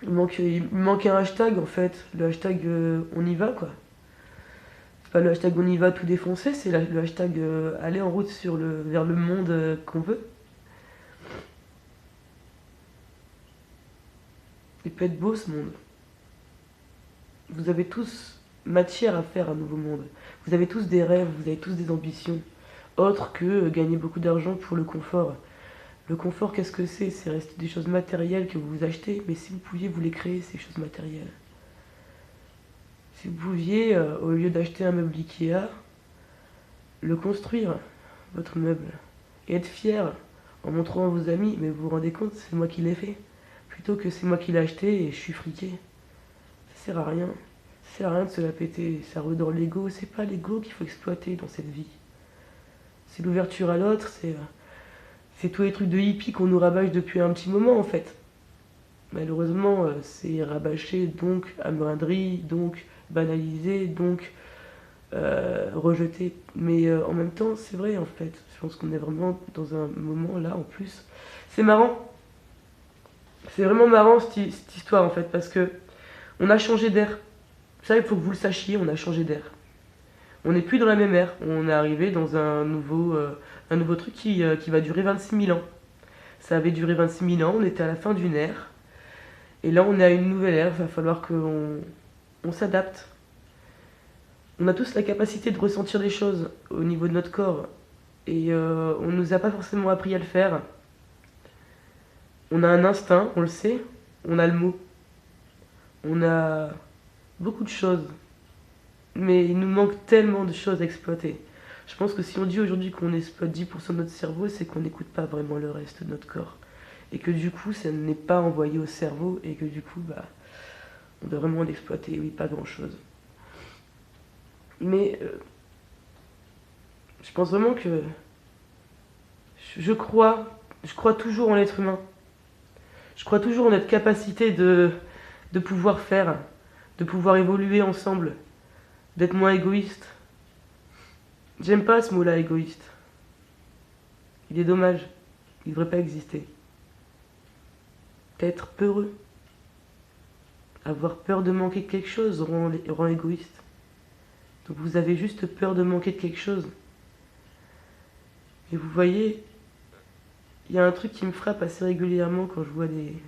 Il manque un hashtag en fait, le hashtag on y va quoi. C'est pas le hashtag on y va tout défoncer, c'est le hashtag aller en route vers le monde qu'on veut. Il peut être beau ce monde. Vous avez tous matière à faire un nouveau monde. Vous avez tous des rêves, vous avez tous des ambitions, autres que gagner beaucoup d'argent pour le confort. Le confort, qu'est-ce que c'est? C'est rester des choses matérielles que vous achetez, mais si vous pouviez vous les créer, ces choses matérielles. Si vous pouviez, au lieu d'acheter un meuble Ikea, le construire, votre meuble, et être fier en montrant à vos amis, mais vous vous rendez compte, c'est moi qui l'ai fait, plutôt que c'est moi qui l'ai acheté et je suis friqué. Ça sert à rien. Ça sert à rien de se la péter, ça redore l'ego, c'est pas l'ego qu'il faut exploiter dans cette vie. C'est l'ouverture à l'autre, c'est tous les trucs de hippie qu'on nous rabâche depuis un petit moment en fait. Malheureusement, c'est rabâché, donc amoindri, donc banalisé, donc rejeté. Mais en même temps, c'est vrai en fait. Je pense qu'on est vraiment dans un moment là en plus. C'est marrant. C'est vraiment marrant cette histoire en fait parce que on a changé d'air. Ça, il faut que vous le sachiez, on a changé d'air. On n'est plus dans la même ère. On est arrivé dans un nouveau truc qui va durer 26 000 ans. Ça avait duré 26 000 ans, on était à la fin d'une ère. Et là, on est à une nouvelle ère. Il va falloir qu'on s'adapte. On a tous la capacité de ressentir des choses au niveau de notre corps. Et on ne nous a pas forcément appris à le faire. On a un instinct, on le sait. On a le mot. On a beaucoup de choses. Mais il nous manque tellement de choses à exploiter. Je pense que si on dit aujourd'hui qu'on exploite 10% de notre cerveau, c'est qu'on n'écoute pas vraiment le reste de notre corps. Et que du coup, ça n'est pas envoyé au cerveau, et que du coup, on doit vraiment l'exploiter. Oui, pas grand-chose. Mais je pense vraiment que je crois toujours en l'être humain. Je crois toujours en notre capacité de pouvoir faire, de pouvoir évoluer ensemble, d'être moins égoïste. J'aime pas ce mot-là, égoïste. Il est dommage. Il devrait pas exister. Être peureux, avoir peur de manquer de quelque chose rend égoïste. Donc vous avez juste peur de manquer de quelque chose. Et vous voyez, il y a un truc qui me frappe assez régulièrement quand je vois des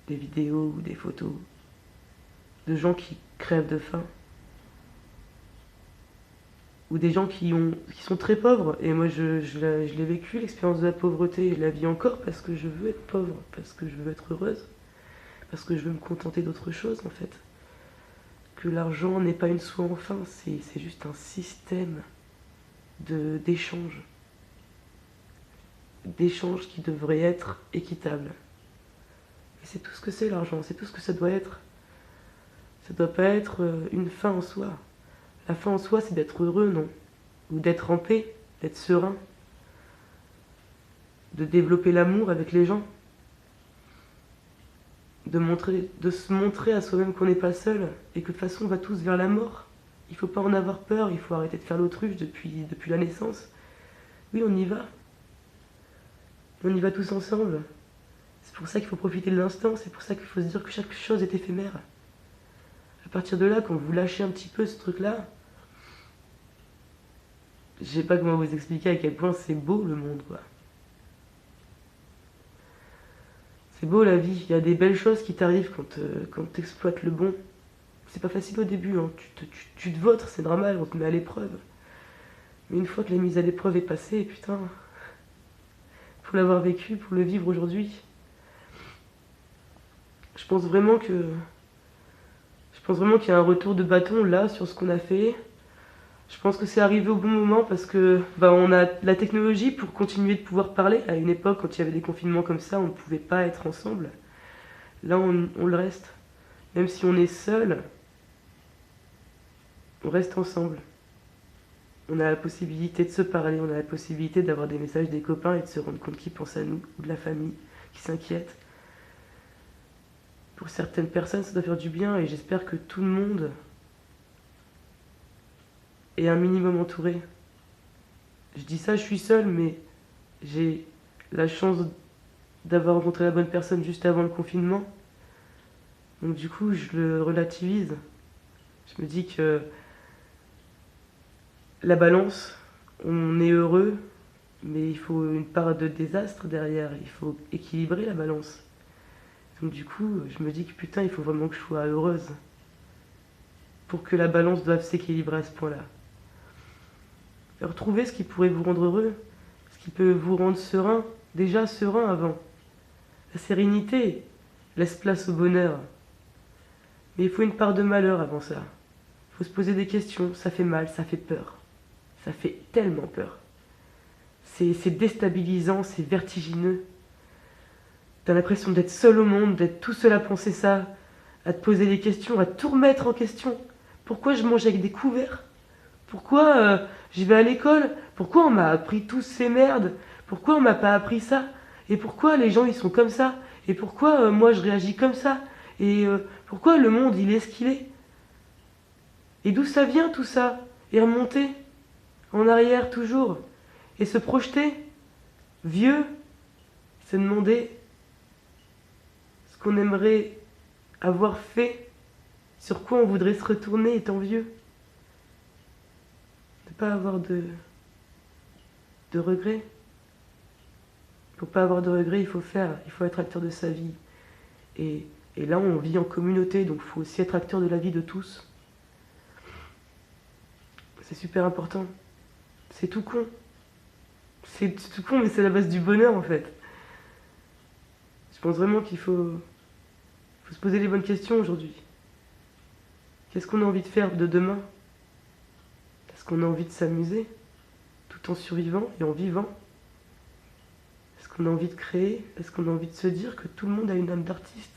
vidéos ou des photos de gens qui crèvent de faim. Ou des gens qui sont très pauvres. Et moi, je l'ai vécu, l'expérience de la pauvreté, et je la vis encore parce que je veux être pauvre, parce que je veux être heureuse, parce que je veux me contenter d'autre chose, en fait. Que l'argent n'est pas une soie en fin, c'est juste un système d'échange. D'échange qui devrait être équitable. Et c'est tout ce que c'est l'argent, c'est tout ce que ça doit être. Ça doit pas être une fin en soi. La fin en soi, c'est d'être heureux, non? Ou d'être en paix, d'être serein, de développer l'amour avec les gens, de se montrer à soi-même qu'on n'est pas seul et que de toute façon on va tous vers la mort. Il faut pas en avoir peur, il faut arrêter de faire l'autruche depuis la naissance. Oui, on y va. On y va tous ensemble. C'est pour ça qu'il faut profiter de l'instant, c'est pour ça qu'il faut se dire que chaque chose est éphémère. À partir de là, quand vous lâchez un petit peu ce truc-là, je sais pas comment vous expliquer à quel point c'est beau le monde, quoi. C'est beau la vie, il y a des belles choses qui t'arrivent quand t'exploites le bon. C'est pas facile au début, hein. Tu te vautres, c'est normal, on te met à l'épreuve. Mais une fois que la mise à l'épreuve est passée, putain, pour l'avoir vécu, pour le vivre aujourd'hui, je pense vraiment que je pense vraiment qu'il y a un retour de bâton là sur ce qu'on a fait. Je pense que c'est arrivé au bon moment parce que on a la technologie pour continuer de pouvoir parler. À une époque, quand il y avait des confinements comme ça, on ne pouvait pas être ensemble. Là, on le reste. Même si on est seul, on reste ensemble. On a la possibilité de se parler, on a la possibilité d'avoir des messages des copains et de se rendre compte qu'ils pensent à nous, ou de la famille, qui s'inquiète. Pour certaines personnes, ça doit faire du bien et j'espère que tout le monde est un minimum entouré. Je dis ça, je suis seul, mais j'ai la chance d'avoir rencontré la bonne personne juste avant le confinement. Donc du coup, je le relativise. Je me dis que la balance, on est heureux, mais il faut une part de désastre derrière. Il faut équilibrer la balance. Donc du coup, je me dis que putain, il faut vraiment que je sois heureuse pour que la balance doive s'équilibrer à ce point-là. Retrouvez ce qui pourrait vous rendre heureux, ce qui peut vous rendre serein, déjà serein avant. La sérénité laisse place au bonheur. Mais il faut une part de malheur avant ça. Il faut se poser des questions, ça fait mal, ça fait peur. Ça fait tellement peur. C'est déstabilisant, c'est vertigineux. T'as l'impression d'être seul au monde, d'être tout seul à penser ça, à te poser des questions, à tout remettre en question. Pourquoi je mange avec des couverts? Pourquoi je vais à l'école? Pourquoi on m'a appris tous ces merdes? Pourquoi on m'a pas appris ça? Et pourquoi les gens ils sont comme ça? Et pourquoi moi je réagis comme ça? Et pourquoi le monde il est ce qu'il est? Et d'où ça vient tout ça? Et remonter en arrière toujours. Et se projeter vieux, se demander ce qu'on aimerait avoir fait, sur quoi on voudrait se retourner étant vieux. Ne pas avoir de regrets. Pour pas avoir de regrets, il faut faire, il faut être acteur de sa vie. Et, et là, on vit en communauté, donc il faut aussi être acteur de la vie de tous. C'est super important. C'est tout con. C'est tout con, mais c'est la base du bonheur en fait. Je pense vraiment qu'il faut se poser les bonnes questions aujourd'hui. Qu'est-ce qu'on a envie de faire de demain? Est-ce qu'on a envie de s'amuser tout en survivant et en vivant? Est-ce qu'on a envie de créer? Est-ce qu'on a envie de se dire que tout le monde a une âme d'artiste?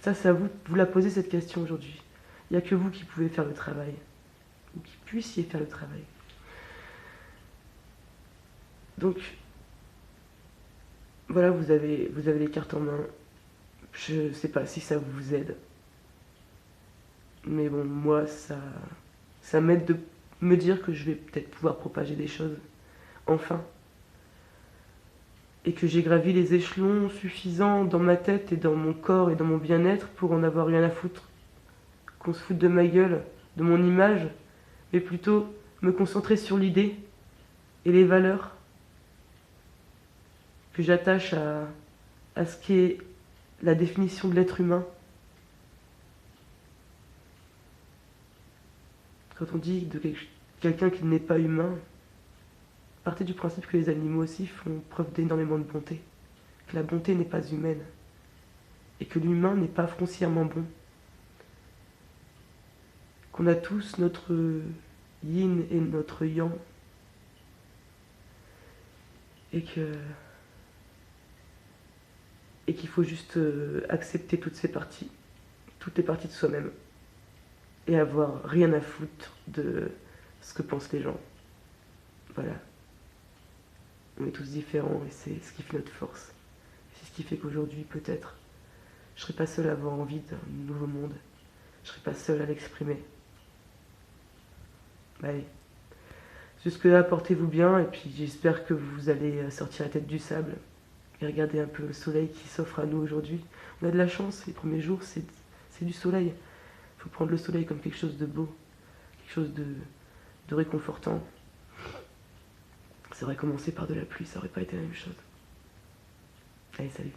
Ça, c'est à vous, vous la posez cette question aujourd'hui. Il n'y a que vous qui pouvez faire le travail. Ou qui puissiez faire le travail. Donc, voilà, vous avez les cartes en main. Je sais pas si ça vous aide. Mais bon, moi, ça m'aide de me dire que je vais peut-être pouvoir propager des choses. Enfin. Et que j'ai gravi les échelons suffisants dans ma tête et dans mon corps et dans mon bien-être pour en avoir rien à foutre. Qu'on se foute de ma gueule, de mon image, mais plutôt me concentrer sur l'idée et les valeurs que j'attache à ce qui est la définition de l'être humain. Quand on dit de quelqu'un qui n'est pas humain, partez du principe que les animaux aussi font preuve d'énormément de bonté, que la bonté n'est pas humaine, et que l'humain n'est pas foncièrement bon, qu'on a tous notre yin et notre yang, et qu'il faut juste accepter toutes les parties de soi-même, et avoir rien à foutre de ce que pensent les gens. Voilà. On est tous différents et c'est ce qui fait notre force. C'est ce qui fait qu'aujourd'hui, peut-être, je serai pas seule à avoir envie d'un nouveau monde. Je serai pas seule à l'exprimer. Allez. Jusque-là, portez-vous bien et puis j'espère que vous allez sortir la tête du sable et regarder un peu le soleil qui s'offre à nous aujourd'hui. On a de la chance, les premiers jours, c'est du soleil. Il faut prendre le soleil comme quelque chose de beau, quelque chose de réconfortant. Ça aurait commencé par de la pluie, ça aurait pas été la même chose. Allez, salut.